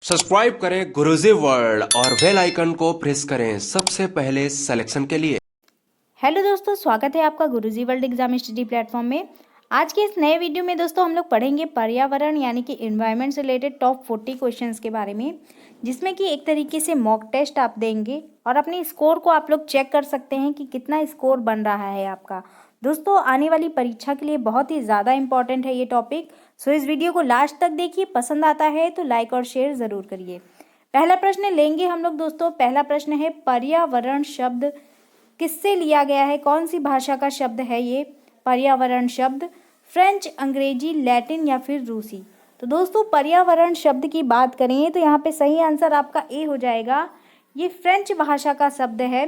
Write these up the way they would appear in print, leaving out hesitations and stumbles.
Subscribe करें गुरुजी world और bell icon को प्रेस करें सबसे पहले सिलेक्शन के लिए। हेलो दोस्तों, स्वागत है आपका गुरुजी वर्ल्ड एग्जाम स्टडी प्लेटफॉर्म में। आज के इस नए वीडियो में दोस्तों हम लोग पढ़ेंगे पर्यावरण यानी कि एनवायरनमेंट से रिलेटेड टॉप 40 क्वेश्चंस के बारे में, जिसमें कि एक तरीके से मॉक टेस्ट आप देंगे और अपने स्कोर को आप लोग चेक कर सकते हैं कि कितना स्कोर बन रहा है आपका। दोस्तों, आने वाली परीक्षा के लिए बहुत ही ज़्यादा इंपॉर्टेंट है ये टॉपिक, सो इस वीडियो को लास्ट तक देखिए। पसंद आता है तो लाइक और शेयर ज़रूर करिए। पहला प्रश्न लेंगे हम लोग दोस्तों। पहला प्रश्न है, पर्यावरण शब्द किससे लिया गया है, कौन सी भाषा का शब्द है ये पर्यावरण शब्द? फ्रेंच, अंग्रेजी, लैटिन या फिर रूसी? तो दोस्तों, पर्यावरण शब्द की बात करें तो यहाँ पे सही आंसर आपका ए हो जाएगा। ये फ्रेंच भाषा का शब्द है,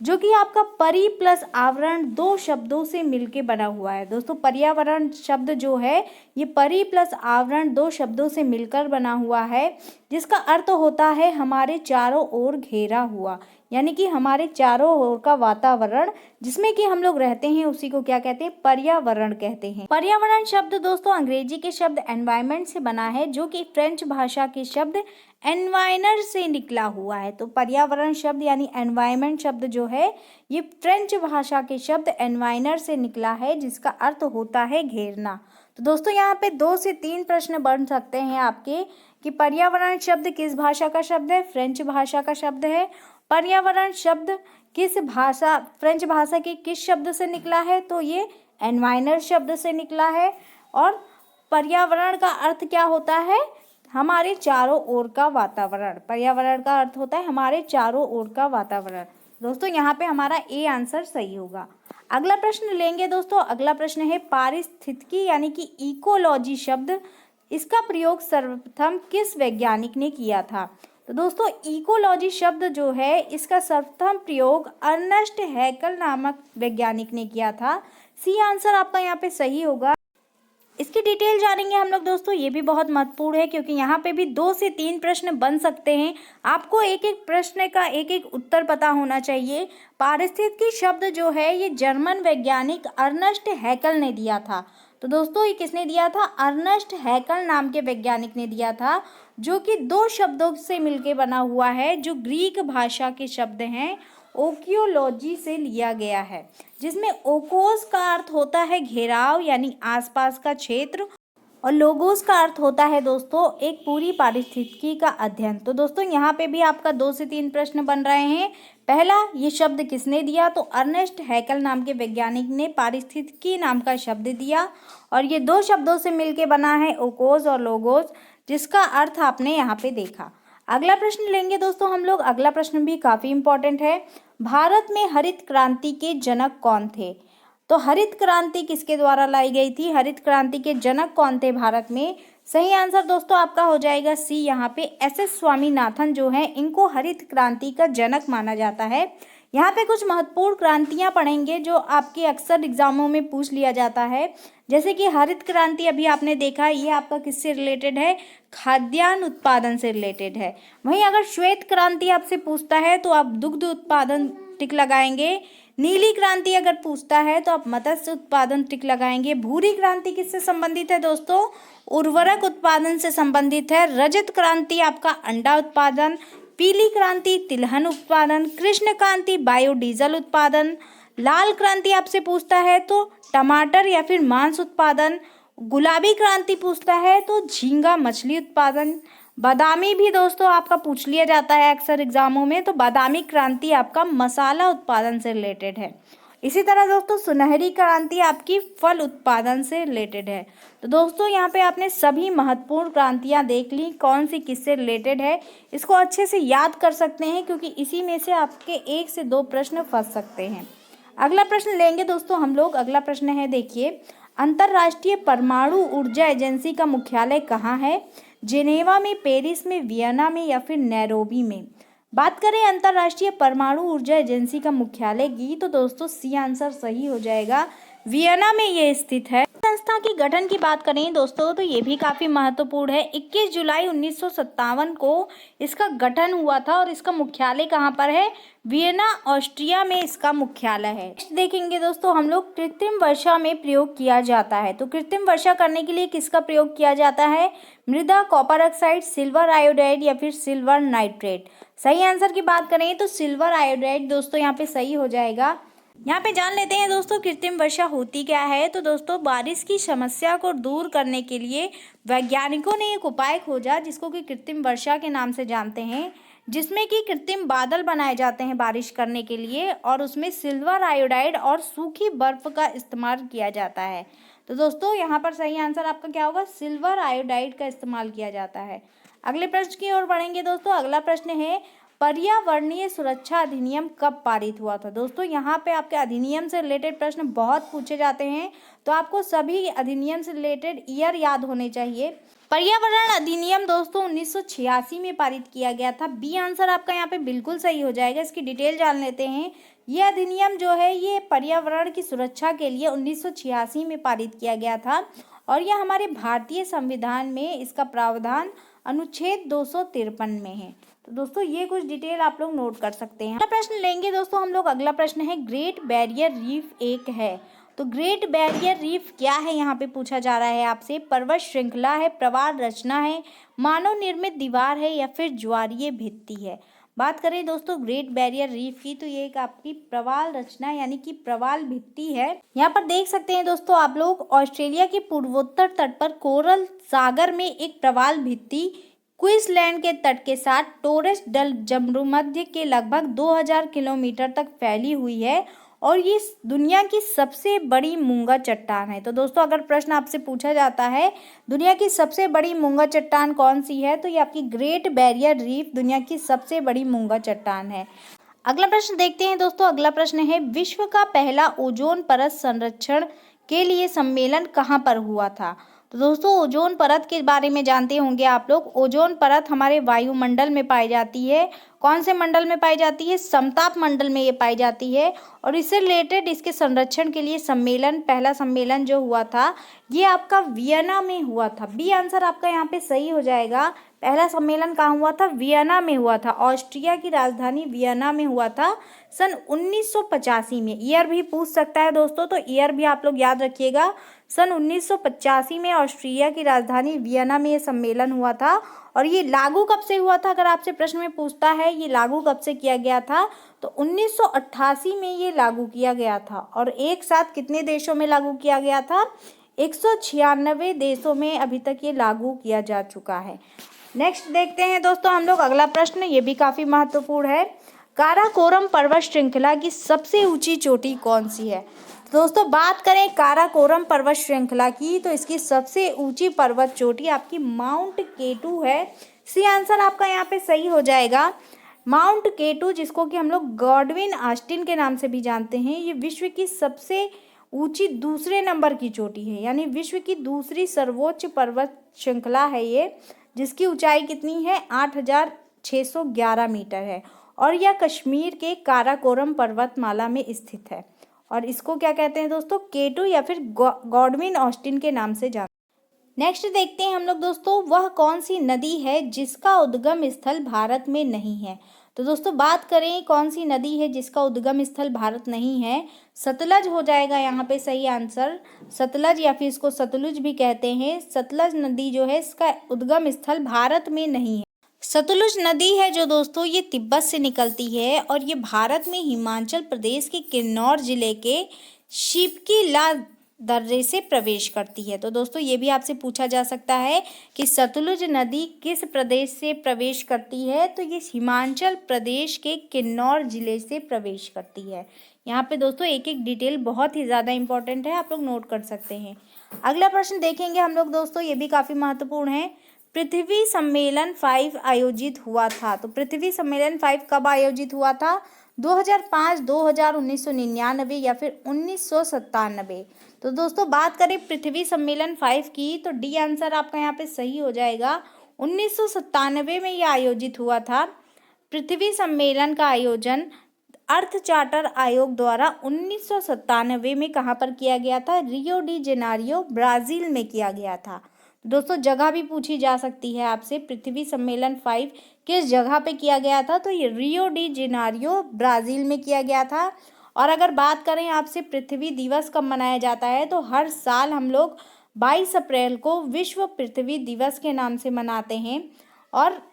जो कि आपका परि प्लस आवरण दो शब्दों से मिलके बना हुआ है। दोस्तों, पर्यावरण शब्द जो है ये परि प्लस आवरण दो शब्दों से मिलकर बना हुआ है, जिसका अर्थ होता है हमारे चारों ओर घेरा हुआ, यानी कि हमारे चारों ओर का वातावरण जिसमें कि हम लोग रहते हैं उसी को क्या कहते हैं? पर्यावरण कहते हैं। पर्यावरण शब्द दोस्तों अंग्रेजी के शब्द एनवायरमेंट से बना है, जो कि फ्रेंच भाषा के शब्द एनवायरनर से निकला हुआ है। तो पर्यावरण शब्द यानी एनवायरमेंट शब्द जो है ये फ्रेंच भाषा के शब्द एनवायरनर से निकला है, जिसका अर्थ होता है घेरना। तो दोस्तों, यहाँ पे 2 से 3 प्रश्न बन सकते हैं आपके कि पर्यावरण शब्द किस भाषा का शब्द है? फ्रेंच भाषा का शब्द है। पर्यावरण शब्द किस भाषा फ्रेंच भाषा के किस शब्द से निकला है? तो ये एनवायरनर शब्द से निकला है। और पर्यावरण का अर्थ क्या होता है? हमारे चारों ओर का वातावरण। पर्यावरण का अर्थ होता है हमारे चारों ओर का वातावरण। दोस्तों, यहाँ पे हमारा ए आंसर सही होगा। अगला प्रश्न लेंगे दोस्तों। अगला प्रश्न है, पारिस्थितिकी यानी कि इकोलॉजी शब्द, इसका प्रयोग सर्वप्रथम किस वैज्ञानिक ने किया था? तो दोस्तों, इकोलॉजी शब्द जो है इसका सर्वप्रथम प्रयोग अर्नेस्ट हैकल नामक वैज्ञानिक ने किया था। सी आंसर आपका यहाँ पे सही होगा। इसकी डिटेल जानेंगे हम लोग दोस्तों। ये भी बहुत महत्वपूर्ण है, क्योंकि यहाँ पे भी 2 से 3 प्रश्न बन सकते हैं। आपको एक एक प्रश्न का एक एक उत्तर पता होना चाहिए। पारिस्थितिकी शब्द जो है ये जर्मन वैज्ञानिक अर्नेस्ट हैकल ने दिया था। तो दोस्तों, ये किसने दिया था? अर्नेस्ट हैकल नाम के वैज्ञानिक ने दिया था, जो कि 2 शब्दों से मिलके बना हुआ है, जो ग्रीक भाषा के शब्द हैं ओकियोलॉजी से लिया गया है, जिसमें ओकोस का अर्थ होता है घेराव यानी आसपास का क्षेत्र, और लोगोस का अर्थ होता है दोस्तों एक पूरी पारिस्थितिकी का अध्ययन। तो दोस्तों, यहाँ पे भी आपका 2 से 3 प्रश्न बन रहे हैं। पहला, ये शब्द किसने दिया? तो अर्नेस्ट हैकल नाम के वैज्ञानिक ने पारिस्थितिकी नाम का शब्द दिया, और ये 2 शब्दों से मिलके बना है ओकोस और लोगोस, जिसका अर्थ आपने यहाँ पे देखा। अगला प्रश्न लेंगे दोस्तों हम लोग। अगला प्रश्न भी काफ़ी इंपॉर्टेंट है। भारत में हरित क्रांति के जनक कौन थे? तो हरित क्रांति किसके द्वारा लाई गई थी? हरित क्रांति के जनक कौन थे भारत में? सही आंसर दोस्तों आपका हो जाएगा सी। यहाँ पे एस स्वामीनाथन जो है इनको हरित क्रांति का जनक माना जाता है। यहाँ पे कुछ महत्वपूर्ण क्रांतियाँ पढ़ेंगे जो आपके अक्सर एग्जामों में पूछ लिया जाता है। जैसे कि हरित क्रांति अभी आपने देखा, ये आपका किससे रिलेटेड है? खाद्यान्न उत्पादन से रिलेटेड है। वहीं अगर श्वेत क्रांति आपसे पूछता है तो आप दुग्ध उत्पादन टिक लगाएंगे। नीली क्रांति अगर पूछता है तो आप मत्स्य उत्पादन टिक लगाएंगे। भूरी क्रांति किससे संबंधित है दोस्तों? उर्वरक उत्पादन से संबंधित है। रजत क्रांति आपका अंडा उत्पादन। पीली क्रांति तिलहन उत्पादन। कृष्ण क्रांति बायोडीजल उत्पादन। लाल क्रांति आपसे पूछता है तो टमाटर या फिर मांस उत्पादन। गुलाबी क्रांति पूछता है तो झींगा मछली उत्पादन। बादामी भी दोस्तों आपका पूछ लिया जाता है अक्सर एग्जामों में, तो बादामी क्रांति आपका मसाला उत्पादन से रिलेटेड है। इसी तरह दोस्तों सुनहरी क्रांति आपकी फल उत्पादन से रिलेटेड है। तो दोस्तों, यहाँ पे आपने सभी महत्वपूर्ण क्रांतियाँ देख ली, कौन सी किससे रिलेटेड है। इसको अच्छे से याद कर सकते हैं, क्योंकि इसी में से आपके 1 से 2 प्रश्न फंस सकते हैं। अगला प्रश्न लेंगे दोस्तों हम लोग। अगला प्रश्न है, देखिए, अंतर्राष्ट्रीय परमाणु ऊर्जा एजेंसी का मुख्यालय कहाँ है? जेनेवा में, पेरिस में, वियना में या फिर नैरोबी में? बात करें अंतर्राष्ट्रीय परमाणु ऊर्जा एजेंसी का मुख्यालय की, तो दोस्तों सी आंसर सही हो जाएगा। वियना में ये स्थित है। संस्था की गठन की बात करें दोस्तों तो ये भी काफी महत्वपूर्ण है। 21 जुलाई 1957 को इसका गठन हुआ था और इसका मुख्यालय कहाँ पर है? वियना ऑस्ट्रिया में इसका मुख्यालय है। नेक्स्ट देखेंगे दोस्तों हम लोग कृत्रिम वर्षा में प्रयोग किया जाता है। तो कृत्रिम वर्षा करने के लिए किसका प्रयोग किया जाता है? मृदा, कॉपर ऑक्साइड, सिल्वर आयोडाइड या फिर सिल्वर नाइट्रेट। सही आंसर की बात करें तो सिल्वर आयोडाइड दोस्तों यहाँ पे सही हो जाएगा। यहाँ पे जान लेते हैं दोस्तों कृत्रिम वर्षा होती क्या है। तो दोस्तों बारिश की समस्या को दूर करने के लिए वैज्ञानिकों ने एक उपाय खोजा जिसको कि कृत्रिम वर्षा के नाम से जानते हैं, जिसमें कि कृत्रिम बादल बनाए जाते हैं बारिश करने के लिए और उसमें सिल्वर आयोडाइड और सूखी बर्फ का इस्तेमाल किया जाता है। तो दोस्तों यहाँ पर सही आंसर आपका क्या होगा? सिल्वर आयोडाइड का इस्तेमाल किया जाता है। अगले प्रश्न की ओर बढ़ेंगे दोस्तों। अगला प्रश्न है पर्यावरणीय सुरक्षा अधिनियम कब पारित हुआ था? दोस्तों यहाँ पे आपके अधिनियम से रिलेटेड प्रश्न बहुत पूछे जाते हैं, तो आपको सभी अधिनियम से रिलेटेड ईयर याद होने चाहिए। पर्यावरण अधिनियम दोस्तों 1986 में पारित किया गया था। बी आंसर आपका यहाँ पे बिल्कुल सही हो जाएगा। इसकी डिटेल जान लेते हैं। ये अधिनियम जो है ये पर्यावरण की सुरक्षा के लिए 1986 में पारित किया गया था और यह हमारे भारतीय संविधान में इसका प्रावधान अनुच्छेद 253 में है। तो दोस्तों ये कुछ डिटेल आप लोग नोट कर सकते हैं। अगला प्रश्न लेंगे दोस्तों हम लोग। अगला प्रश्न है ग्रेट बैरियर रीफ एक है। तो ग्रेट बैरियर रीफ क्या है यहाँ पे पूछा जा रहा है आपसे। पर्वत श्रृंखला है, प्रवाल रचना है, मानव निर्मित दीवार है या फिर ज्वारीय भित्ति है। बात करें दोस्तों ग्रेट बैरियर रीफ की तो ये एक आपकी प्रवाल रचना यानी कि प्रवाल भित्ति है। यहाँ पर देख सकते हैं दोस्तों आप लोग ऑस्ट्रेलिया के पूर्वोत्तर तट पर कोरल सागर में एक प्रवाल भित्ति क्वींसलैंड के तट के साथ टोरेस डल जमरूमध्य के लगभग 2000 किलोमीटर तक फैली हुई है और ये दुनिया की सबसे बड़ी मूंगा चट्टान है। तो दोस्तों अगर प्रश्न आपसे पूछा जाता है दुनिया की सबसे बड़ी मूंगा चट्टान कौन सी है तो ये आपकी ग्रेट बैरियर रीफ दुनिया की सबसे बड़ी मूंगा चट्टान है। अगला प्रश्न देखते हैं दोस्तों। अगला प्रश्न है विश्व का पहला ओजोन परत संरक्षण के लिए सम्मेलन कहाँ पर हुआ था? तो दोस्तों ओजोन परत के बारे में जानते होंगे आप लोग। ओजोन परत हमारे वायुमंडल में पाई जाती है। कौन से मंडल में पाई जाती है? समताप मंडल में ये पाई जाती है और इससे रिलेटेड इसके संरक्षण के लिए सम्मेलन, पहला सम्मेलन जो हुआ था ये आपका वियना में हुआ था। बी आंसर आपका यहाँ पे सही हो जाएगा। पहला सम्मेलन कहाँ हुआ था? वियना में हुआ था। ऑस्ट्रिया की राजधानी वियना में हुआ था सन 1985 में। ईयर भी पूछ सकता है दोस्तों, तो ईयर भी आप लोग याद रखिएगा। सन 1985 में ऑस्ट्रिया की राजधानी वियना में ये सम्मेलन हुआ था और ये लागू कब से हुआ था? अगर आपसे प्रश्न में पूछता है ये लागू कब से किया गया था तो 1988 में ये लागू किया गया था और एक साथ कितने देशों में लागू किया गया था? 196 देशों में अभी तक ये लागू किया जा चुका है। नेक्स्ट देखते हैं दोस्तों हम लोग अगला प्रश्न, ये भी काफी महत्वपूर्ण है। काराकोरम पर्वत श्रृंखला की सबसे ऊंची चोटी कौन सी है? दोस्तों बात करें काराकोरम पर्वत श्रृंखला की तो इसकी सबसे ऊंची पर्वत चोटी आपकी माउंट केटू है। सी आंसर आपका यहाँ पे सही हो जाएगा। माउंट केटू जिसको कि हम लोग गॉडविन ऑस्टिन के नाम से भी जानते हैं, ये विश्व की सबसे ऊंची दूसरे नंबर की चोटी है, यानी विश्व की दूसरी सर्वोच्च पर्वत श्रृंखला है ये, जिसकी ऊंचाई कितनी है? 8611 मीटर है और यह कश्मीर के काराकोरम पर्वतमाला में स्थित है और इसको क्या कहते हैं दोस्तों? केटू या फिर गॉडविन ऑस्टिन के नाम से जानते हैं। नेक्स्ट देखते हैं हम लोग दोस्तों, वह कौन सी नदी है जिसका उद्गम स्थल भारत में नहीं है? तो दोस्तों बात करें कौन सी नदी है जिसका उद्गम स्थल भारत नहीं है, सतलज हो जाएगा यहाँ पे सही आंसर। सतलज या फिर इसको सतलुज भी कहते हैं। सतलज नदी जो है इसका उद्गम स्थल भारत में नहीं है। सतलुज नदी है जो दोस्तों ये तिब्बत से निकलती है और ये भारत में हिमाचल प्रदेश के किन्नौर जिले के शिवकीला दर्रे से प्रवेश करती है। तो दोस्तों ये भी आपसे पूछा जा सकता है कि सतलुज नदी किस प्रदेश से प्रवेश करती है, तो ये हिमाचल प्रदेश के किन्नौर जिले से प्रवेश करती है। यहाँ पे दोस्तों एक एक डिटेल बहुत ही ज़्यादा इंपॉर्टेंट है, आप लोग नोट कर सकते हैं। अगला प्रश्न देखेंगे हम लोग दोस्तों, ये भी काफ़ी महत्वपूर्ण है। पृथ्वी सम्मेलन 5 आयोजित हुआ था। तो पृथ्वी सम्मेलन 5 कब आयोजित हुआ था? 2005, 2000, 1999 या फिर 1997। तो दोस्तों बात करें पृथ्वी सम्मेलन 5 की तो डी आंसर आपका यहाँ पे सही हो जाएगा। 1997 में यह आयोजित हुआ था। पृथ्वी सम्मेलन का आयोजन अर्थ चार्टर आयोग द्वारा 1997 में कहाँ पर किया गया था? रियो डी जेनेरियो ब्राज़ील में किया गया था। दोस्तों जगह भी पूछी जा सकती है आपसे, पृथ्वी सम्मेलन 5 किस जगह पे किया गया था? तो ये रियो डी जेनेरियो ब्राज़ील में किया गया था। और अगर बात करें आपसे पृथ्वी दिवस कब मनाया जाता है, तो हर साल हम लोग 22 अप्रैल को विश्व पृथ्वी दिवस के नाम से मनाते हैं। और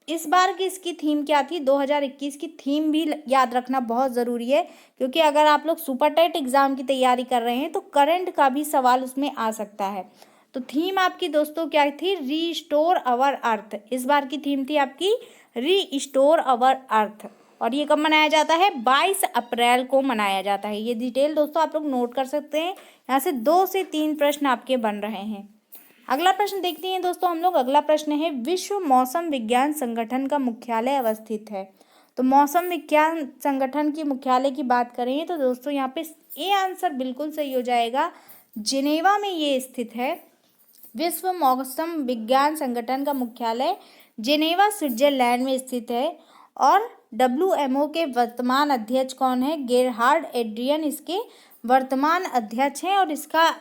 इस बार की इसकी थीम क्या थी? 2021 की थीम भी याद रखना बहुत ज़रूरी है, क्योंकि अगर आप लोग सुपर टेट एग्ज़ाम की तैयारी कर रहे हैं तो करंट का भी सवाल उसमें आ सकता है। तो थीम आपकी दोस्तों क्या थी? रीस्टोर अवर अर्थ। इस बार की थीम थी आपकी रीस्टोर अवर अर्थ। और ये कब मनाया जाता है? 22 अप्रैल को मनाया जाता है। ये डिटेल दोस्तों आप लोग नोट कर सकते हैं। यहाँ से 2 से 3 प्रश्न आपके बन रहे हैं। अगला प्रश्न देखते हैं दोस्तों हम लोग। अगला प्रश्न है, विश्व मौसम विज्ञान संगठन का मुख्यालय अवस्थित है। तो मौसम विज्ञान संगठन की मुख्यालय की बात करें तो दोस्तों यहाँ पे ए आंसर बिल्कुल सही हो जाएगा। जिनेवा में ये स्थित है। विश्व मौसम विज्ञान संगठन का मुख्यालय जिनेवा स्विट्जरलैंड में स्थित है। और WMO के वर्तमान अध्यक्ष कौन है? गेरहार्ड एड्रियन इसके वर्तमान अध्यक्ष हैं। और इसका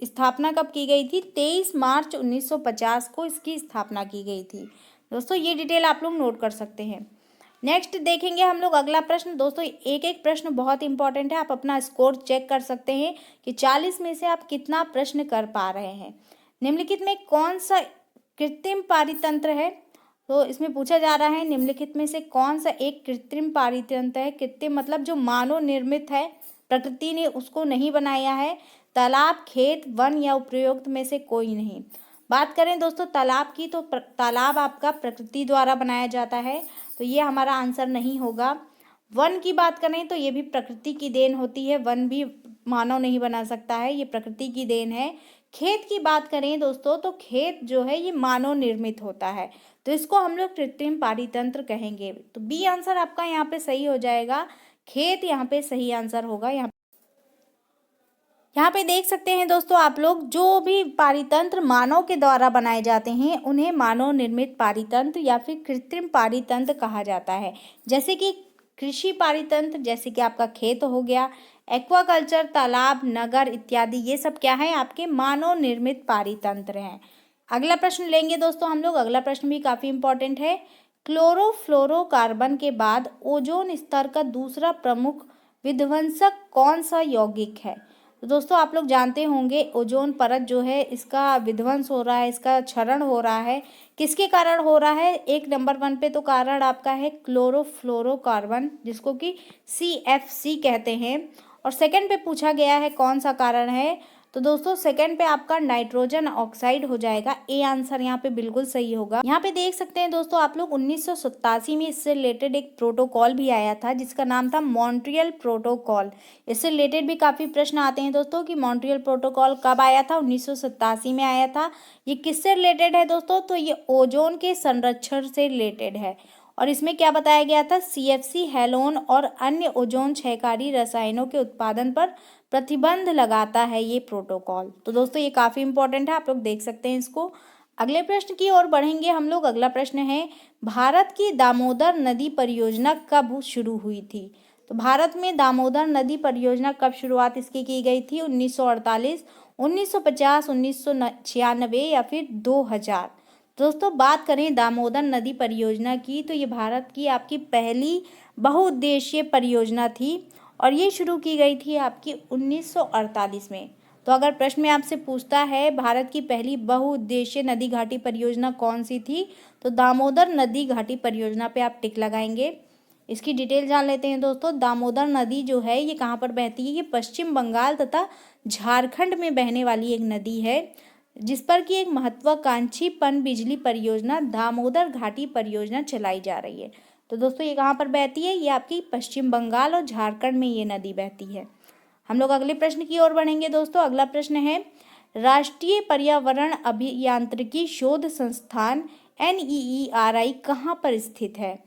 स्थापना कब की गई थी? 23 मार्च 1950 को इसकी स्थापना की गई थी। दोस्तों ये डिटेल आप लोग नोट कर सकते हैं। नेक्स्ट देखेंगे हम लोग अगला प्रश्न। दोस्तों एक एक प्रश्न बहुत इंपॉर्टेंट है। आप अपना स्कोर चेक कर सकते हैं कि 40 में से आप कितना प्रश्न कर पा रहे हैं। निम्नलिखित में कौन सा कृत्रिम पारितंत्र है? तो इसमें पूछा जा रहा है निम्नलिखित में से कौन सा एक कृत्रिम पारितंत्र है? कृत्रिम मतलब जो मानव निर्मित है, प्रकृति ने उसको नहीं बनाया है। तालाब, खेत, वन या उपयुक्त में से कोई नहीं। बात करें दोस्तों तालाब की, तो तालाब आपका प्रकृति द्वारा बनाया जाता है, तो ये हमारा आंसर नहीं होगा। वन की बात करें तो ये भी प्रकृति की देन होती है, वन भी मानव नहीं बना सकता है, ये प्रकृति की देन है। खेत की बात करें दोस्तों तो खेत जो है ये मानव निर्मित होता है, तो इसको हम लोग कृत्रिम पारितंत्र कहेंगे। तो बी आंसर आपका यहाँ पे सही हो जाएगा। खेत यहाँ पे सही आंसर होगा। यहाँ पे देख सकते हैं दोस्तों आप लोग, जो भी पारितंत्र मानव के द्वारा बनाए जाते हैं उन्हें मानव निर्मित पारितंत्र या फिर कृत्रिम पारितंत्र कहा जाता है। जैसे कि कृषि पारितंत्र, जैसे कि आपका खेत हो गया, एक्वाकल्चर, तालाब, नगर इत्यादि, ये सब क्या है? आपके मानव निर्मित पारितंत्र हैं। अगला प्रश्न लेंगे दोस्तों हम लोग। अगला प्रश्न भी काफ़ी इंपॉर्टेंट है। क्लोरोफ्लोरोकार्बन के बाद ओजोन स्तर का दूसरा प्रमुख विध्वंसक कौन सा यौगिक है? तो दोस्तों आप लोग जानते होंगे ओजोन परत जो है इसका विध्वंस हो रहा है, इसका क्षरण हो रहा है। किसके कारण हो रहा है? एक नंबर 1 पे तो कारण आपका है क्लोरोफ्लोरोकार्बन, जिसको कि CFC कहते हैं। और सेकंड पे पूछा गया है कौन सा कारण है, तो दोस्तों सेकंड पे आपका नाइट्रोजन ऑक्साइड हो जाएगा। ए आंसर यहाँ पे बिल्कुल सही होगा। यहाँ पे देख सकते हैं दोस्तों आप लोग 1987 में इससे रिलेटेड एक प्रोटोकॉल भी आया था जिसका नाम था मॉन्ट्रियल प्रोटोकॉल। इससे रिलेटेड भी काफ़ी प्रश्न आते हैं दोस्तों कि मॉन्ट्रियल प्रोटोकॉल कब आया था? 1987 में आया था। ये किससे रिलेटेड है दोस्तों? तो ये ओजोन के संरक्षण से रिलेटेड है। और इसमें क्या बताया गया था? CFC, हैलोन और अन्य ओजोन क्षयकारी रसायनों के उत्पादन पर प्रतिबंध लगाता है ये प्रोटोकॉल। तो दोस्तों ये काफ़ी इंपॉर्टेंट है, आप लोग देख सकते हैं इसको। अगले प्रश्न की ओर बढ़ेंगे हम लोग। अगला प्रश्न है, भारत की दामोदर नदी परियोजना कब शुरू हुई थी? तो भारत में दामोदर नदी परियोजना कब शुरुआत इसकी की गई थी? 1948, 1950, 1996 या फिर 2000? दोस्तों बात करें दामोदर नदी परियोजना की, तो ये भारत की आपकी पहली बहुउद्देशीय परियोजना थी और ये शुरू की गई थी आपकी 1948 में। तो अगर प्रश्न में आपसे पूछता है भारत की पहली बहुउद्देशीय नदी घाटी परियोजना कौन सी थी, तो दामोदर नदी घाटी परियोजना पे आप टिक लगाएंगे। इसकी डिटेल जान लेते हैं दोस्तों। दामोदर नदी जो है ये कहाँ पर बहती है? ये पश्चिम बंगाल तथा झारखंड में बहने वाली एक नदी है, जिस पर की एक महत्वाकांक्षी पनबिजली परियोजना दामोदर घाटी परियोजना चलाई जा रही है। तो दोस्तों ये कहाँ पर बहती है? ये आपकी पश्चिम बंगाल और झारखंड में ये नदी बहती है। हम लोग अगले प्रश्न की ओर बढ़ेंगे दोस्तों। अगला प्रश्न है, राष्ट्रीय पर्यावरण अभियांत्रिकी शोध संस्थान NEERI कहाँ पर स्थित है?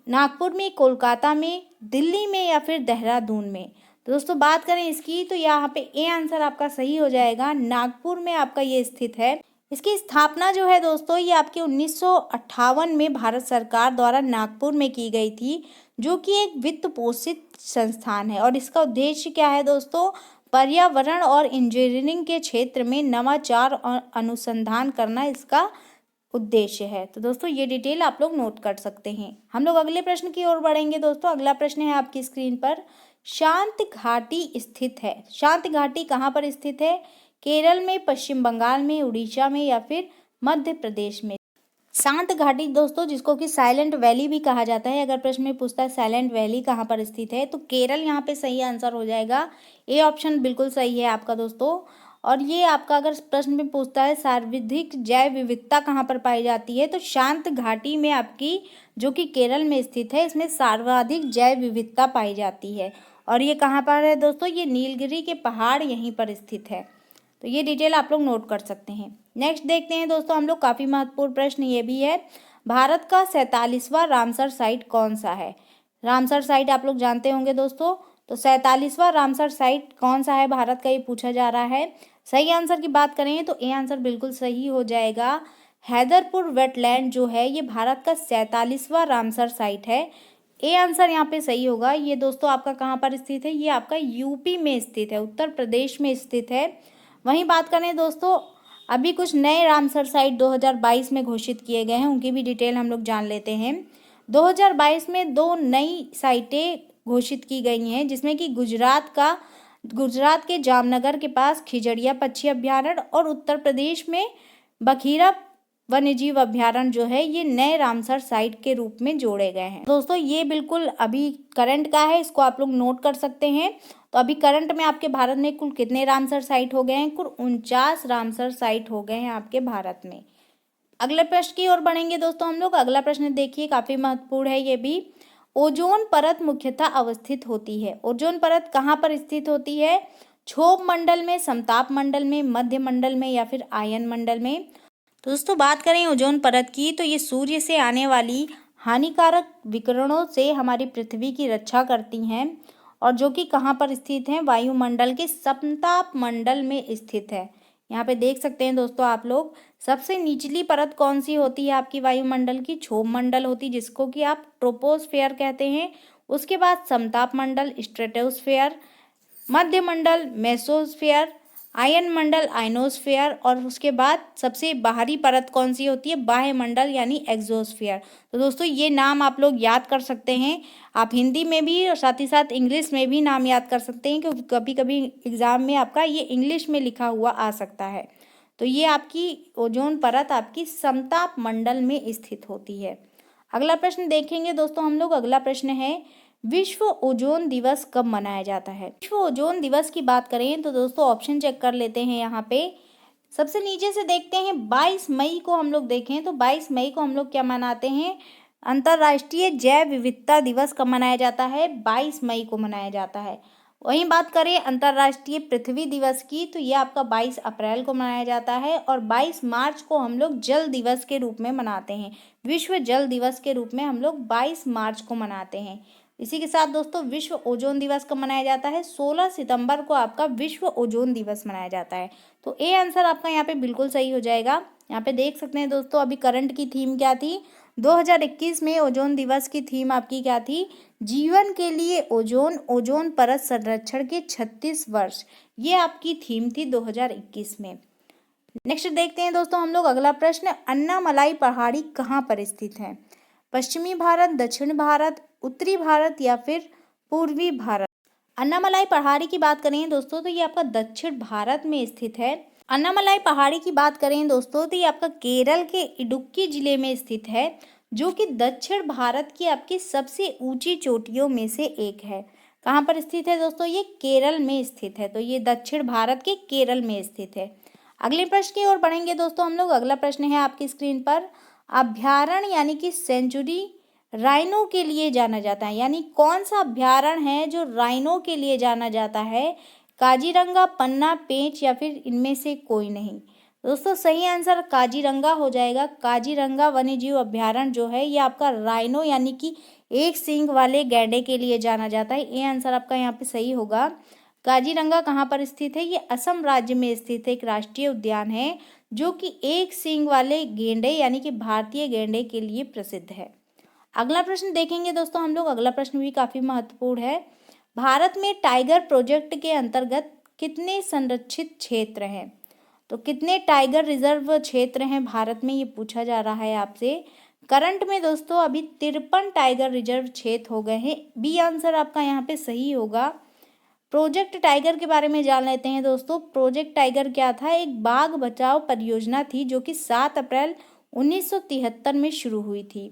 नागपुर में, कोलकाता में, दिल्ली में या फिर देहरादून में? तो दोस्तों बात करें इसकी, तो यहाँ पे ए आंसर आपका सही हो जाएगा। नागपुर में आपका ये स्थित है। इसकी स्थापना जो है दोस्तों ये आपके 1958 में भारत सरकार द्वारा नागपुर में की गई थी, जो कि एक वित्त पोषित संस्थान है। और इसका उद्देश्य क्या है दोस्तों? पर्यावरण और इंजीनियरिंग के क्षेत्र में नवाचार और अनुसंधान करना इसका उद्देश्य है। तो दोस्तों ये डिटेल आप लोग नोट कर सकते हैं। हम लोग अगले प्रश्न की ओर बढ़ेंगे दोस्तों। अगला प्रश्न है आपकी स्क्रीन पर, शांत घाटी स्थित है। शांत घाटी कहाँ पर स्थित है? केरल में, पश्चिम बंगाल में, उड़ीसा में या फिर मध्य प्रदेश में? शांत घाटी दोस्तों, जिसको कि साइलेंट वैली भी कहा जाता है, अगर प्रश्न में पूछता है साइलेंट वैली कहाँ पर स्थित है, तो केरल यहाँ पे सही आंसर हो जाएगा। ए ऑप्शन बिल्कुल सही है आपका दोस्तों। और ये आपका अगर प्रश्न में पूछता है सर्वाधिक जैव विविधता कहाँ पर पाई जाती है, तो शांत घाटी में आपकी, जो कि केरल में स्थित है, इसमें सर्वाधिक जैव विविधता पाई जाती है। और ये कहाँ पर है दोस्तों? ये नीलगिरी के पहाड़ यहीं पर स्थित है। तो ये डिटेल आप लोग नोट कर सकते हैं। नेक्स्ट देखते हैं दोस्तों हम लोग, काफ़ी महत्वपूर्ण प्रश्न ये भी है, भारत का 47वां रामसर साइट कौन सा है? रामसर साइट आप लोग जानते होंगे दोस्तों, तो 47वां रामसर साइट कौन सा है भारत का, ये पूछा जा रहा है। सही आंसर की बात करें तो ए आंसर बिल्कुल सही हो जाएगा। हैदरपुर वेटलैंड जो है ये भारत का 47वां रामसर साइट है। ए आंसर यहाँ पे सही होगा। ये दोस्तों आपका कहाँ पर स्थित है? ये आपका यूपी में स्थित है, उत्तर प्रदेश में स्थित है। वहीं बात करें दोस्तों, अभी कुछ नए रामसर साइट 2022 में घोषित किए गए हैं, उनकी भी डिटेल हम लोग जान लेते हैं। 2022 में 2 नई साइटें घोषित की गई हैं, जिसमें कि गुजरात के जामनगर के पास खिजड़िया पक्षी अभ्यारण्य और उत्तर प्रदेश में बखीरा वन्यजीव अभ्यारण्य जो है ये नए रामसर साइट के रूप में जोड़े गए हैं। दोस्तों ये बिल्कुल अभी करंट का है, इसको आप लोग नोट कर सकते हैं। तो अभी करंट में आपके भारत में कुल कितने रामसर साइट हो गए हैं? कुल 49 रामसर साइट हो गए हैं आपके भारत में। अगले प्रश्न की ओर बढ़ेंगे दोस्तों हम लोग। अगला प्रश्न देखिए, काफी महत्वपूर्ण है ये भी। ओजोन परत मुख्यतः अवस्थित होती है। ओजोन परत कहाँ पर स्थित होती है? क्षोभ मंडल में, समताप मंडल में, मध्य मंडल में या फिर आयन मंडल में? तो दोस्तों बात करें ओजोन परत की, तो ये सूर्य से आने वाली हानिकारक विकिरणों से हमारी पृथ्वी की रक्षा करती हैं, और जो कि कहाँ पर स्थित हैं? वायुमंडल के समताप मंडल में स्थित है। यहाँ पे देख सकते हैं दोस्तों आप लोग, सबसे निचली परत कौन सी होती है आपकी वायुमंडल की? क्षोभ मंडल होती है, जिसको कि आप ट्रोपोस्फेयर कहते हैं। उसके बाद समताप मंडल स्ट्रेटोस्फेयर, मध्य मंडल मेसोस्फेयर, आयन मंडल आइनोस्फेयर, और उसके बाद सबसे बाहरी परत कौन सी होती है? बाह्य मंडल यानी एक्सोस्फेयर। तो दोस्तों ये नाम आप लोग याद कर सकते हैं, आप हिंदी में भी और साथ ही साथ इंग्लिश में भी नाम याद कर सकते हैं, क्योंकि कभी कभी एग्जाम में आपका ये इंग्लिश में लिखा हुआ आ सकता है। तो ये आपकी ओजोन परत आपकी समताप मंडल में स्थित होती है। अगला प्रश्न देखेंगे दोस्तों हम लोग। अगला प्रश्न है, विश्व ओजोन दिवस कब मनाया जाता है? विश्व ओजोन दिवस की बात करें तो दोस्तों ऑप्शन चेक कर लेते हैं। यहाँ पे सबसे नीचे से देखते हैं, 22 मई को हम लोग देखें तो 22 मई को हम लोग क्या मनाते हैं? अंतर्राष्ट्रीय जैव विविधता दिवस कब मनाया जाता है? 22 मई को मनाया जाता है। वहीं बात करें अंतर्राष्ट्रीय पृथ्वी दिवस की, तो ये आपका 22 अप्रैल को मनाया जाता है। और 22 मार्च को हम लोग जल दिवस के रूप में मनाते हैं। विश्व जल दिवस के रूप में हम लोग 22 मार्च को मनाते हैं। इसी के साथ दोस्तों विश्व ओजोन दिवस कब मनाया जाता है? 16 सितंबर को आपका विश्व ओजोन दिवस मनाया जाता है। तो ए आंसर आपका यहाँ पे बिल्कुल सही हो जाएगा। यहाँ पे देख सकते हैं दोस्तों, अभी करंट की थीम क्या थी? 2021 में ओजोन दिवस की थीम आपकी क्या थी? जीवन के लिए ओजोन, ओजोन परत संरक्षण के 36 वर्ष, ये आपकी थीम थी 2021 में। नेक्स्ट देखते हैं दोस्तों हम लोग अगला प्रश्न, अन्नामलाई पहाड़ी कहाँ पर स्थित है? पश्चिमी भारत, दक्षिण भारत, उत्तरी भारत या फिर पूर्वी भारत? अन्नामलाई पहाड़ी की बात करें दोस्तों तो ये आपका दक्षिण भारत में स्थित है। अन्नामलाई पहाड़ी की बात करें दोस्तों तो ये आपका केरल के इडुक्की जिले में स्थित है, जो कि दक्षिण भारत की आपकी सबसे ऊंची चोटियों में से एक है। कहाँ पर स्थित है दोस्तों? ये केरल में स्थित है। तो ये दक्षिण भारत के केरल में स्थित है। अगले प्रश्न की ओर बढ़ेंगे दोस्तों हम लोग। अगला प्रश्न है आपकी स्क्रीन पर, अभ्यारण्य यानी कि सेंचुरी राइनो के लिए जाना जाता है, यानी कौन सा अभ्यारण्य है जो राइनो के लिए जाना जाता है? काजीरंगा, पन्ना, पेंच या फिर इनमें से कोई नहीं? दोस्तों सही आंसर काजीरंगा हो जाएगा। काजीरंगा वन्यजीव अभ्यारण्य जो है ये आपका राइनो यानी कि एक सींग वाले गैंडे के लिए जाना जाता है। ये आंसर आपका यहाँ पे सही होगा। काजीरंगा कहाँ पर स्थित है? ये असम राज्य में स्थित एक राष्ट्रीय उद्यान है जो कि एक सींग वाले गेंडे यानी कि भारतीय गेंडे के लिए प्रसिद्ध है। अगला प्रश्न देखेंगे दोस्तों हम लोग। अगला प्रश्न भी काफी महत्वपूर्ण है। भारत में टाइगर प्रोजेक्ट के अंतर्गत कितने संरक्षित क्षेत्र हैं? तो कितने टाइगर रिजर्व क्षेत्र हैं भारत में, ये पूछा जा रहा है आपसे। करंट में दोस्तों अभी 53 टाइगर रिजर्व क्षेत्र हो गए हैं। बी आंसर आपका यहाँ पे सही होगा। प्रोजेक्ट टाइगर के बारे में जान लेते हैं दोस्तों। प्रोजेक्ट टाइगर क्या था? एक बाघ बचाओ परियोजना थी जो कि 7 अप्रैल 1973 में शुरू हुई थी।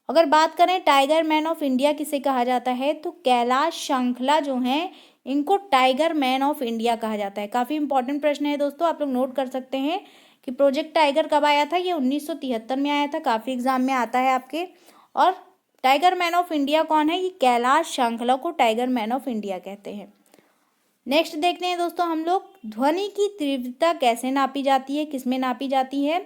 अगर बात करें टाइगर मैन ऑफ इंडिया किसे कहा जाता है, तो कैलाश श्रृंखला जो हैं इनको टाइगर मैन ऑफ इंडिया कहा जाता है। काफ़ी इंपॉर्टेंट प्रश्न है दोस्तों, आप लोग नोट कर सकते हैं कि प्रोजेक्ट टाइगर कब आया था। ये 1973 में आया था, काफ़ी एग्जाम में आता है आपके। और टाइगर मैन ऑफ इंडिया कौन है? ये कैलाश श्रृंखला को टाइगर मैन ऑफ इंडिया कहते हैं। नेक्स्ट देखते हैं दोस्तों हम लोग, ध्वनि की तीव्रता कैसे नापी जाती है, किसमें नापी जाती है?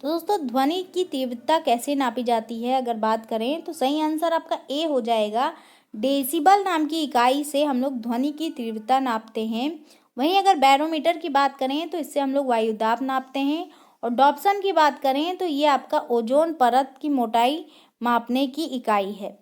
तो दोस्तों ध्वनि की तीव्रता कैसे नापी जाती है अगर बात करें तो सही आंसर आपका ए हो जाएगा। डेसिबल नाम की इकाई से हम लोग ध्वनि की तीव्रता नापते हैं। वहीं अगर बैरोमीटर की बात करें तो इससे हम लोग वायुदाब नापते हैं। और डॉप्सन की बात करें तो ये आपका ओजोन परत की मोटाई मापने की इकाई है।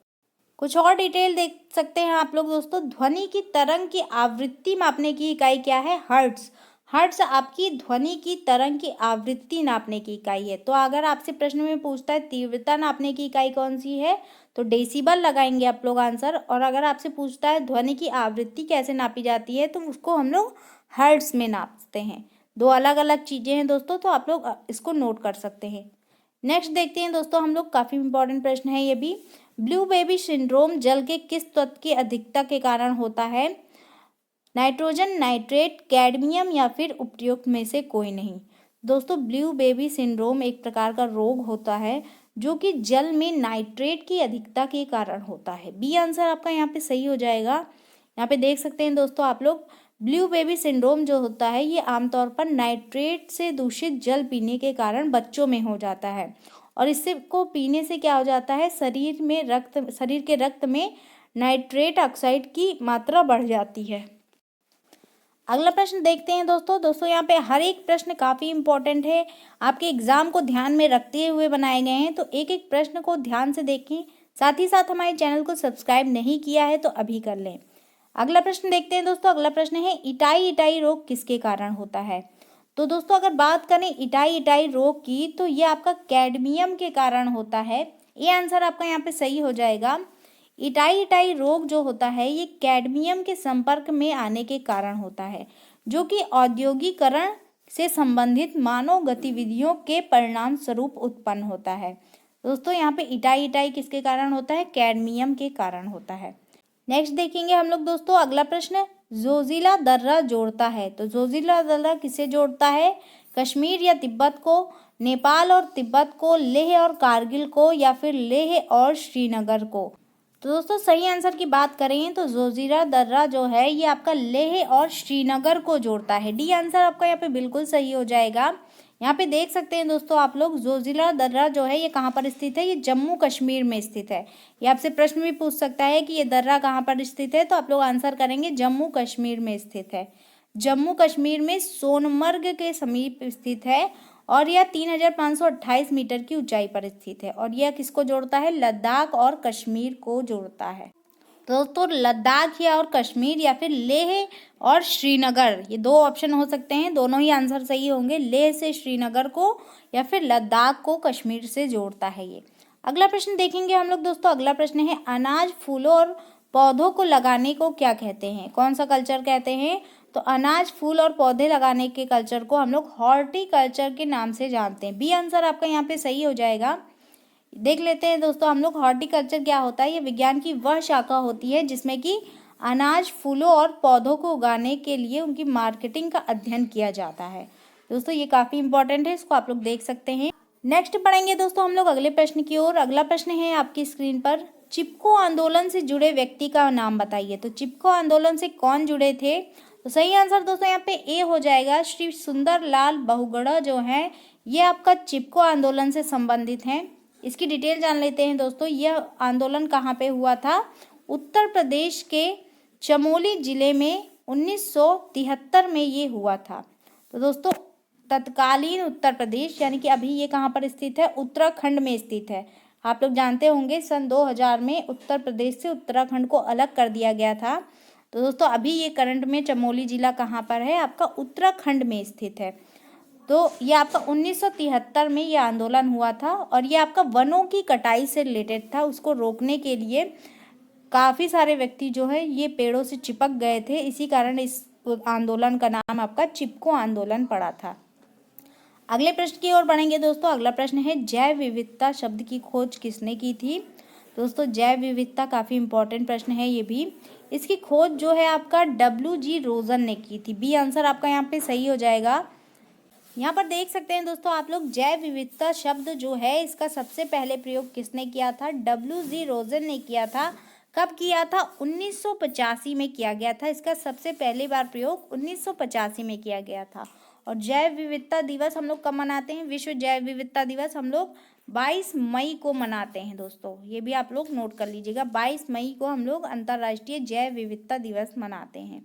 कुछ और डिटेल देख सकते हैं आप लोग दोस्तों। ध्वनि की तरंग की आवृत्ति मापने की इकाई क्या है? हर्ट्ज। हर्ट्ज आपकी ध्वनि की तरंग की आवृत्ति नापने की इकाई है। तो अगर आपसे प्रश्न में पूछता है तीव्रता नापने की इकाई कौन सी है, तो डेसिबल लगाएंगे आप लोग आंसर। और अगर आपसे पूछता है ध्वनि की आवृत्ति कैसे नापी जाती है, तो उसको हम लोग हर्ट्ज में नापते हैं। दो अलग अलग चीज़ें हैं दोस्तों, तो आप लोग इसको नोट कर सकते हैं। नेक्स्ट देखते हैं दोस्तों हम लोग, काफ़ी इंपॉर्टेंट प्रश्न है ये भी। ब्लू बेबी सिंड्रोम जल के किस तत्व की अधिकता के कारण होता है? नाइट्रोजन, नाइट्रेट, कैडमियम या फिर उपयुक्त में से कोई नहीं। दोस्तों ब्लू बेबी सिंड्रोम एक प्रकार का रोग होता है जो कि जल में नाइट्रेट की अधिकता के कारण होता है। बी आंसर आपका यहाँ पे सही हो जाएगा। यहाँ पे देख सकते हैं दोस्तों आप लोग, ब्लू बेबी सिंड्रोम जो होता है ये आमतौर पर नाइट्रेट से दूषित जल पीने के कारण बच्चों में हो जाता है। और इससे को पीने से क्या हो जाता है, शरीर के रक्त में नाइट्रेट ऑक्साइड की मात्रा बढ़ जाती है। अगला प्रश्न देखते हैं दोस्तों यहाँ पे हर एक प्रश्न काफ़ी इंपॉर्टेंट है, आपके एग्जाम को ध्यान में रखते हुए बनाए गए हैं। तो एक एक प्रश्न को ध्यान से देखें, साथ ही साथ हमारे चैनल को सब्सक्राइब नहीं किया है तो अभी कर लें। अगला प्रश्न देखते हैं दोस्तों। अगला प्रश्न है इटाई रोग किसके कारण होता है? तो दोस्तों अगर बात करें इटाई रोग की, तो ये आपका कैडमियम के कारण होता है। ये आंसर आपका यहाँ पे सही हो जाएगा। इटाई रोग जो होता है ये कैडमियम के संपर्क में आने के कारण होता है, जो कि औद्योगिकरण से संबंधित मानव गतिविधियों के परिणाम स्वरूप उत्पन्न होता है। दोस्तों यहाँ पे इटाई किसके कारण होता है? कैडमियम के कारण होता है। नेक्स्ट देखेंगे हम लोग दोस्तों। अगला प्रश्न, जोजिला दर्रा जोड़ता है। तो जोजिला दर्रा किसे जोड़ता है? कश्मीर या तिब्बत को, नेपाल और तिब्बत को, लेह और कारगिल को, या फिर लेह और श्रीनगर को? तो दोस्तों सही आंसर की बात करें तो जोजिला दर्रा जो है ये आपका लेह और श्रीनगर को जोड़ता है। डी आंसर आपका यहाँ पे बिल्कुल सही हो जाएगा। यहाँ पे देख सकते हैं दोस्तों आप लोग, जोजिला दर्रा जो है ये कहाँ पर स्थित है? ये जम्मू कश्मीर में स्थित है। ये आपसे प्रश्न भी पूछ सकता है कि ये दर्रा कहाँ पर स्थित है, तो आप लोग आंसर करेंगे जम्मू कश्मीर में स्थित है। जम्मू कश्मीर में सोनमर्ग के समीप स्थित है और यह 3528 मीटर की ऊंचाई पर स्थित है। और यह किसको जोड़ता है? लद्दाख और कश्मीर को जोड़ता है। तो दोस्तों लद्दाख या और कश्मीर या फिर लेह और श्रीनगर, ये दो ऑप्शन हो सकते हैं, दोनों ही आंसर सही होंगे। लेह से श्रीनगर को या फिर लद्दाख को कश्मीर से जोड़ता है ये। अगला प्रश्न देखेंगे हम लोग दोस्तों। अगला प्रश्न है अनाज, फूलों और पौधों को लगाने को क्या कहते हैं? कौन सा कल्चर कहते हैं? तो अनाज, फूल और पौधे लगाने के कल्चर को हम लोग हॉर्टिकल्चर के नाम से जानते हैं। बी आंसर आपका यहाँ पे सही हो जाएगा। देख लेते हैं दोस्तों हम लोग हॉर्टिकल्चर क्या होता है। ये विज्ञान की वह शाखा होती है जिसमें कि अनाज, फूलों और पौधों को उगाने के लिए उनकी मार्केटिंग का अध्ययन किया जाता है। दोस्तों ये काफ़ी इंपॉर्टेंट है, इसको आप लोग देख सकते हैं। नेक्स्ट पढ़ेंगे दोस्तों हम लोग अगले प्रश्न की ओर। अगला प्रश्न है आपकी स्क्रीन पर, चिपको आंदोलन से जुड़े व्यक्ति का नाम बताइए। तो चिपको आंदोलन से कौन जुड़े थे? तो सही आंसर दोस्तों यहाँ पे ए हो जाएगा। श्री सुंदर लाल बहुगुणा जो है ये आपका चिपको आंदोलन से संबंधित हैं। इसकी डिटेल जान लेते हैं दोस्तों। यह आंदोलन कहाँ पे हुआ था? उत्तर प्रदेश के चमोली जिले में 1973 में ये हुआ था। तो दोस्तों तत्कालीन उत्तर प्रदेश यानी कि अभी ये कहाँ पर स्थित है, उत्तराखंड में स्थित है। आप लोग जानते होंगे सन 2000 में उत्तर प्रदेश से उत्तराखंड को अलग कर दिया गया था। तो दोस्तों अभी ये करंट में चमोली जिला कहाँ पर है, आपका उत्तराखंड में स्थित है। तो ये आपका 1973 में ये आंदोलन हुआ था और ये आपका वनों की कटाई से रिलेटेड था। उसको रोकने के लिए काफ़ी सारे व्यक्ति जो है ये पेड़ों से चिपक गए थे, इसी कारण इस आंदोलन का नाम आपका चिपको आंदोलन पड़ा था। अगले प्रश्न की ओर बढ़ेंगे दोस्तों। अगला प्रश्न है जैव विविधता शब्द की खोज किसने की थी। दोस्तों जैव विविधता काफ़ी इंपॉर्टेंट प्रश्न है ये भी। इसकी खोज जो है आपका WG रोजन ने की थी। बी आंसर आपका यहाँ पे सही हो जाएगा। यहाँ पर देख सकते हैं दोस्तों आप लोग, जैव विविधता शब्द जो है इसका सबसे पहले प्रयोग किसने किया था, WG रोजन ने किया था। कब किया था, 1985 में किया गया था। इसका सबसे पहली बार प्रयोग 1985 में किया गया था। और जैव विविधता दिवस हम लोग कब मनाते हैं, विश्व जैव विविधता दिवस हम लोग 22 मई को मनाते हैं दोस्तों। ये भी आप लोग नोट कर लीजिएगा, 22 मई को हम लोग अंतर्राष्ट्रीय जैव विविधता दिवस मनाते हैं।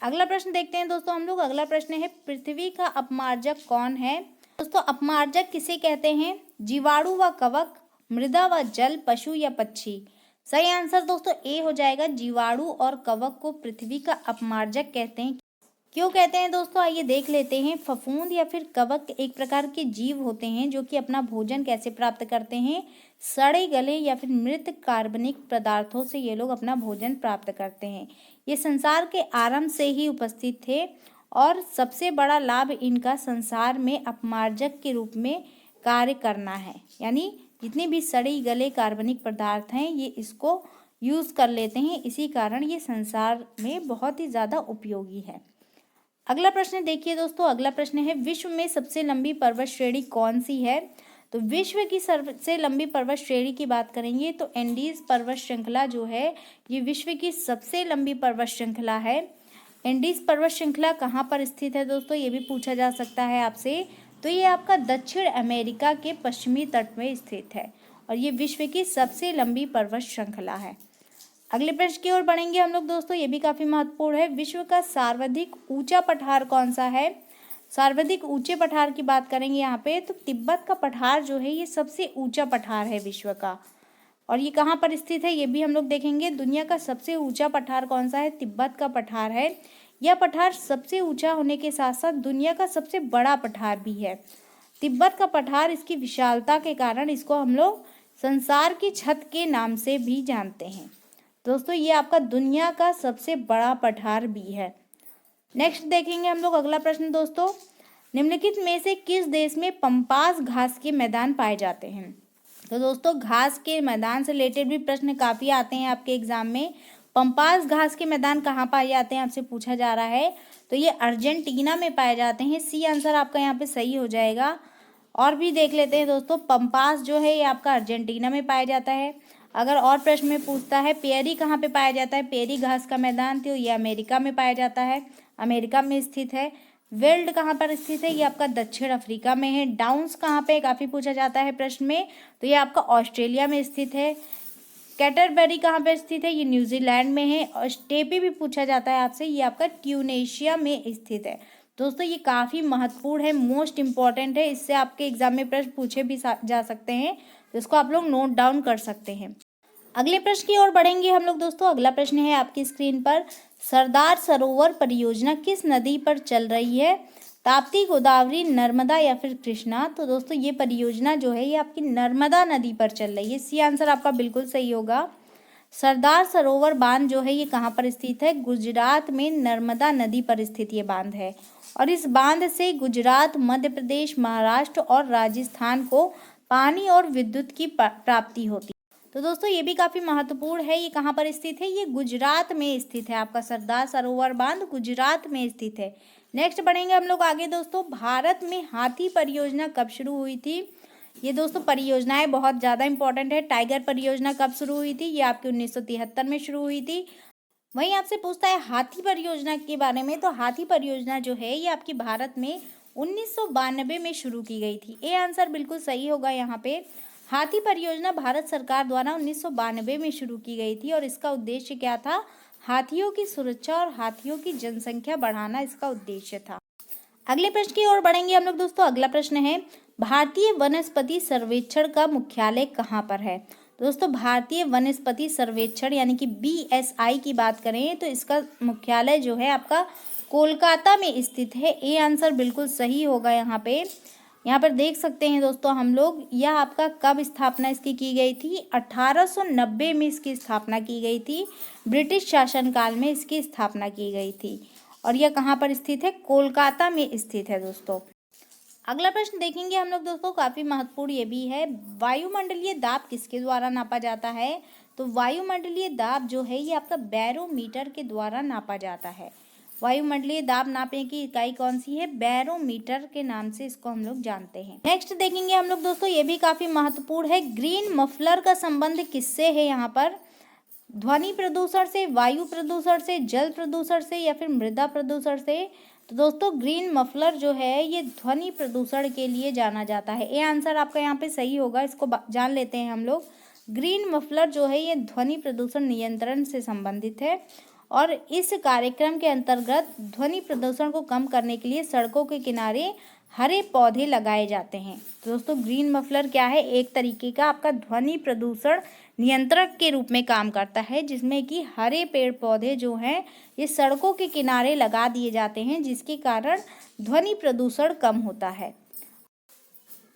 अगला प्रश्न देखते हैं दोस्तों हम लोग। अगला प्रश्न है पृथ्वी का अपमार्जक कौन है। दोस्तों अपमार्जक किसे कहते हैं, जीवाणु व कवक, मृदा व जल, पशु या पक्षी। सही आंसर दोस्तों ए हो जाएगा। जीवाणु और कवक को पृथ्वी का अपमार्जक कहते हैं। क्यों कहते हैं दोस्तों, आइए देख लेते हैं। फफूंद या फिर कवक एक प्रकार के जीव होते हैं जो कि अपना भोजन कैसे प्राप्त करते हैं, सड़े गले या फिर मृत कार्बनिक पदार्थों से ये लोग अपना भोजन प्राप्त करते हैं। ये संसार के आरंभ से ही उपस्थित थे और सबसे बड़ा लाभ इनका संसार में अपमार्जक के रूप में कार्य करना है। यानी जितने भी सड़ी गले कार्बनिक पदार्थ हैं ये इसको यूज़ कर लेते हैं, इसी कारण ये संसार में बहुत ही ज़्यादा उपयोगी है। अगला प्रश्न देखिए दोस्तों। अगला प्रश्न है विश्व में सबसे लंबी पर्वत श्रेणी कौन सी है। तो विश्व की सबसे लंबी पर्वत श्रेणी की बात करेंगे तो एंडीज पर्वत श्रृंखला जो है ये विश्व की सबसे लंबी पर्वत श्रृंखला है। एंडीज पर्वत श्रृंखला कहाँ पर स्थित है दोस्तों, ये भी पूछा जा सकता है आपसे। तो ये आपका दक्षिण अमेरिका के पश्चिमी तट में स्थित है और ये विश्व की सबसे लंबी पर्वत श्रृंखला है। अगले प्रश्न की ओर बढ़ेंगे हम लोग दोस्तों। ये भी काफ़ी महत्वपूर्ण है। विश्व का सर्वाधिक ऊंचा पठार कौन सा है। सर्वाधिक ऊंचे पठार की बात करेंगे यहाँ पे तो तिब्बत का पठार जो है ये सबसे ऊंचा पठार है विश्व का। और ये कहाँ पर स्थित है ये भी हम लोग देखेंगे। दुनिया का सबसे ऊंचा पठार कौन सा है, तिब्बत का पठार है। यह पठार सबसे ऊंचा होने के साथ साथ दुनिया का सबसे बड़ा पठार भी है। तिब्बत का पठार इसकी विशालता के कारण इसको हम लोग संसार की छत के नाम से भी जानते हैं। दोस्तों ये आपका दुनिया का सबसे बड़ा पठार भी है। नेक्स्ट देखेंगे हम लोग अगला प्रश्न दोस्तों। निम्नलिखित में से किस देश में पंपास घास के मैदान पाए जाते हैं। तो दोस्तों घास के मैदान से रिलेटेड भी प्रश्न काफ़ी आते हैं आपके एग्जाम में। पंपास घास के मैदान कहाँ पाए जाते हैं आपसे पूछा जा रहा है। तो ये अर्जेंटीना में पाए जाते हैं। सी आंसर आपका यहाँ पे सही हो जाएगा। और भी देख लेते हैं दोस्तों। पंपास जो है ये आपका अर्जेंटीना में पाया जाता है। अगर और प्रश्न में पूछता है पेरी कहाँ पे पाया जाता है, पेरी घास का मैदान, तो ये अमेरिका में पाया जाता है, अमेरिका में स्थित है। वेल्ड कहाँ पर स्थित है, ये आपका दक्षिण अफ्रीका में है। डाउन्स कहाँ पे, काफ़ी पूछा जाता है प्रश्न में, तो ये आपका ऑस्ट्रेलिया में स्थित है। कैटरबरी कहाँ पर स्थित है, ये न्यूजीलैंड में है। और स्टेपी भी पूछा जाता है आपसे, ये आपका ट्यूनेशिया में स्थित है। दोस्तों ये काफ़ी महत्वपूर्ण है, मोस्ट इम्पॉर्टेंट है। इससे आपके एग्जाम में प्रश्न पूछे भी जा सकते हैं, तो इसको आप लोग नोट डाउन कर सकते हैं। अगले प्रश्न की ओर बढ़ेंगे हम लोग दोस्तों। अगला प्रश्न है आपकी स्क्रीन पर, सरदार सरोवर परियोजना किस नदी पर चल रही है। ताप्ती, गोदावरी, नर्मदा या फिर कृष्णा। तो दोस्तों ये परियोजना जो है ये आपकी नर्मदा नदी पर चल रही है। सी आंसर आपका बिल्कुल सही होगा। सरदार सरोवर बांध जो है ये कहाँ पर स्थित है, गुजरात में नर्मदा नदी पर स्थित ये बांध है। और इस बांध से गुजरात, मध्य प्रदेश, महाराष्ट्र और राजस्थान को पानी और विद्युत की प्राप्ति होती है। तो दोस्तों ये भी काफ़ी महत्वपूर्ण है। ये कहाँ पर स्थित है, ये गुजरात में स्थित है। आपका सरदार सरोवर बांध गुजरात में स्थित है। नेक्स्ट बढ़ेंगे हम लोग आगे दोस्तों। भारत में हाथी परियोजना कब शुरू हुई थी। ये दोस्तों परियोजनाएं बहुत ज़्यादा इंपॉर्टेंट है। टाइगर परियोजना कब शुरू हुई थी, ये आपकी 1973 में शुरू हुई थी। वहीं आपसे पूछता है हाथी परियोजना के बारे में, तो हाथी परियोजना जो है ये आपकी भारत में 1992 में शुरू की गई थी। ये आंसर बिल्कुल सही होगा यहाँ पे। हाथी परियोजना भारत सरकार द्वारा 1992 में शुरू की गई थी और इसका उद्देश्य क्या था, हाथियों की सुरक्षा और हाथियों की जनसंख्या बढ़ाना इसका उद्देश्य था। अगले प्रश्न की ओर बढ़ेंगे हम लोग दोस्तों। अगला प्रश्न है, भारतीय वनस्पति सर्वेक्षण का मुख्यालय कहाँ पर है? दोस्तों भारतीय वनस्पति सर्वेक्षण यानी कि BSI की बात करें तो इसका मुख्यालय जो है आपका कोलकाता में स्थित है। ए आंसर बिल्कुल सही होगा। यहाँ पर देख सकते हैं दोस्तों हम लोग, यह आपका कब स्थापना इसकी की गई थी? 1890 में इसकी स्थापना की गई थी। ब्रिटिश शासनकाल में इसकी स्थापना की गई थी और यह कहाँ पर स्थित है? कोलकाता में स्थित है दोस्तों। अगला प्रश्न देखेंगे हम लोग दोस्तों, काफ़ी महत्वपूर्ण ये भी है, वायुमंडलीय दाब किसके द्वारा नापा जाता है? तो वायुमंडलीय दाब जो है ये आपका बैरोमीटर के द्वारा नापा जाता है। वायुमंडलीय दाब नापने की इकाई कौन सी है? बैरोमीटर के नाम से इसको हम लोग जानते हैं। नेक्स्ट देखेंगे हम लोग दोस्तों, ये भी काफ़ी महत्वपूर्ण है, ग्रीन मफलर का संबंध किससे है? यहाँ पर ध्वनि प्रदूषण से, वायु प्रदूषण से, जल प्रदूषण से या फिर मृदा प्रदूषण से? तो दोस्तों ग्रीन मफलर जो है ये ध्वनि प्रदूषण के लिए जाना जाता है। ये आंसर आपका यहाँ पे सही होगा, इसको जान लेते हैं हम लोग। ग्रीन मफलर जो है ये ध्वनि प्रदूषण नियंत्रण से संबंधित है और इस कार्यक्रम के अंतर्गत ध्वनि प्रदूषण को कम करने के लिए सड़कों के किनारे हरे पौधे लगाए जाते हैं। तो दोस्तों ग्रीन मफलर क्या है? एक तरीके का आपका ध्वनि प्रदूषण नियंत्रक के रूप में काम करता है, जिसमें कि हरे पेड़ पौधे जो हैं ये सड़कों के किनारे लगा दिए जाते हैं, जिसके कारण ध्वनि प्रदूषण कम होता है।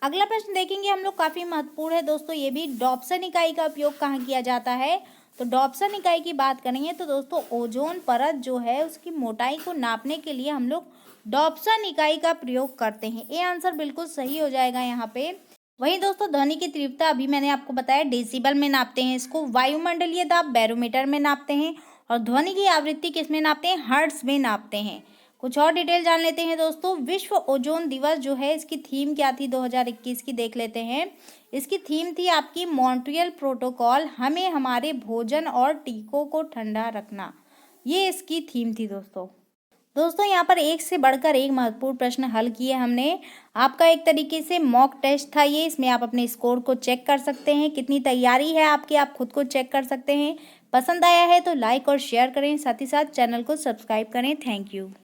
अगला प्रश्न देखेंगे हम लोग, काफ़ी महत्वपूर्ण है दोस्तों ये भी, डॉप्सन इकाई का उपयोग कहाँ किया जाता है? तो डॉप्सन इकाई की बात करेंगे तो दोस्तों ओजोन परत जो है उसकी मोटाई को नापने के लिए हम लोग डॉप्सन इकाई का प्रयोग करते हैं। ये आंसर बिल्कुल सही हो जाएगा यहाँ पे। वहीं दोस्तों ध्वनि की तीव्रता अभी मैंने आपको बताया डेसिबल में नापते हैं इसको, वायुमंडलीय दाब बैरोमीटर में नापते हैं और ध्वनि की आवृत्ति किस में नापते हैं? हर्ट्ज में नापते हैं। कुछ और डिटेल जान लेते हैं दोस्तों। विश्व ओजोन दिवस जो है इसकी थीम क्या थी 2021 की? देख लेते हैं। इसकी थीम थी आपकी मॉन्ट्रियल प्रोटोकॉल, हमें हमारे भोजन और टीकों को ठंडा रखना। ये इसकी थीम थी दोस्तों यहाँ पर एक से बढ़कर एक महत्वपूर्ण प्रश्न हल किए हमने। आपका एक तरीके से मॉक टेस्ट था ये, इसमें आप अपने स्कोर को चेक कर सकते हैं, कितनी तैयारी है आपकी आप खुद को चेक कर सकते हैं। पसंद आया है तो लाइक और शेयर करें, साथ ही साथ चैनल को सब्सक्राइब करें। Thank you.